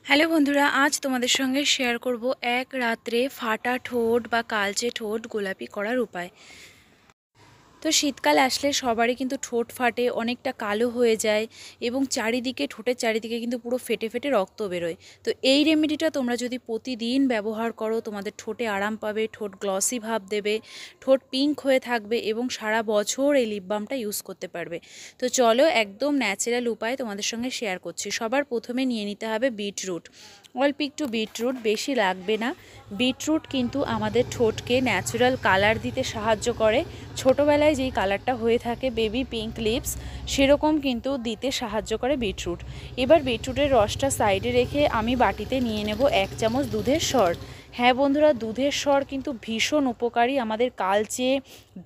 Hello বন্ধুরা, আজ তোমাদের সঙ্গে শেয়ার করব এক রাত্রে ফাটা ঠোঁট বা কালচে ঠোঁট গোলাপি করার উপায়। তো শীতকাল আসলে সবারই কিন্তু ঠোঁট ফাটে, অনেকটা কালো হয়ে যায় এবং চারিদিকে ঠোঁটের চারিদিকে কিন্তু পুরো ফেটে ফেটে রক্ত বেরোয়। তো এই রেমেডিটা তোমরা যদি প্রতিদিন ব্যবহার করো, তোমাদের ঠোঁটে আরাম পাবে, ঠোঁট গ্লসি ভাব দেবে, ঠোঁট পিঙ্ক হয়ে থাকবে এবং সারা বছর এই লিপ বামটা ইউজ করতে পারবে। তো চলো একদম ন্যাচারাল উপায় তোমাদের সঙ্গে শেয়ার করছি। সবার প্রথমে নিয়ে নিতে হবে বিটরুট। অল্প একটু বিটরুট, বেশি লাগবে না। বিটরুট কিন্তু আমাদের ঠোঁটকে ন্যাচারাল কালার দিতে সাহায্য করে। ছোটোবেলায় যেই কালারটা হয়ে থাকে বেবি পিঙ্ক লিপস, সেরকম কিন্তু দিতে সাহায্য করে বিটরুট। এবার বিটরুটের রসটা সাইডে রেখে আমি বাটিতে নিয়ে নেব 1 চামচ দুধের সর। হ্যাঁ বন্ধুরা, দুধের সর কিন্তু ভীষণ উপকারী আমাদের কালচে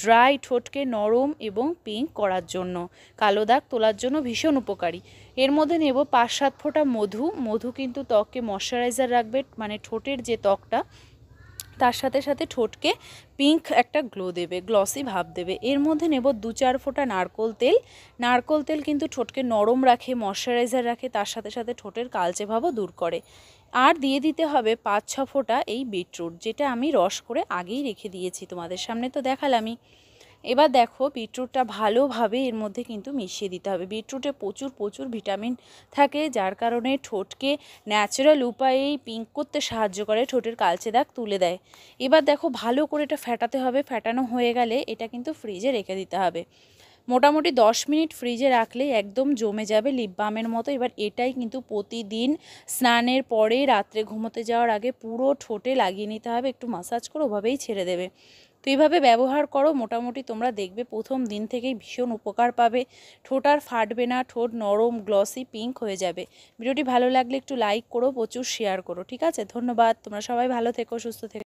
ড্রাই ঠোঁটকে নরম এবং পিঙ্ক করার জন্য, কালো দাগ তোলার জন্য ভীষণ উপকারী। এর মধ্যে নেব 5-7 ফোঁটা মধু। মধু কিন্তু ত্বককে ময়শ্চারাইজার রাখবে, মানে ঠোঁটের যে ত্বকটা তার সাথে সাথে ঠোঁটকে পিঙ্ক একটা গ্লো দেবে, গ্লসি ভাব দেবে। এর মধ্যে নেব 2-4 ফোঁটা নারকোল তেল। নারকোল তেল কিন্তু ঠোঁটকে নরম রাখে, ময়শ্চারাইজার রাখে, তার সাথে সাথে ঠোঁটের কালচে ভাবও দূর করে। আর দিয়ে দিতে হবে 5-6 ফোঁটা এই বিটরুট, যেটা আমি রস করে আগেই রেখে দিয়েছি, তোমাদের সামনে তো দেখালামই। এবার দেখো বিটরুটটা ভালোভাবে এর মধ্যে কিন্তু মিশিয়ে দিতে হবে। বিটরুটে প্রচুর প্রচুর ভিটামিন থাকে, যার কারণে ঠোঁটকে ন্যাচারাল উপায়েই পিঙ্ক করতে সাহায্য করে, ঠোঁটের কালচে দাগ তুলে দেয়। এবার দেখো ভালো করে এটা ফেটাতে হবে। ফেটানো হয়ে গেলে এটা কিন্তু ফ্রিজে রেখে দিতে হবে। মোটামুটি 10 মিনিট ফ্রিজে রাখলেই একদম জমে যাবে লিপ বামের মতো। এবার এটাই কিন্তু প্রতিদিন স্নানের পরে, রাত্রে ঘুমোতে যাওয়ার আগে পুরো ঠোঁটে লাগিয়ে নিতে হবে। একটু মাসাজ করে ওভাবেই ছেড়ে দেবে। তো এইভাবে ব্যবহার করো, মোটামুটি তোমরা দেখবে প্রথম দিন থেকেই ভীষণ উপকার পাবে। ঠোঁট আর ফাটবে না, ঠোঁট নরম গ্লসি পিঙ্ক হয়ে যাবে। ভিডিওটি ভালো লাগলে একটু লাইক করো, প্রচুর শেয়ার করো। ঠিক আছে, ধন্যবাদ। তোমরা সবাই ভালো থেকো, সুস্থ থেকো।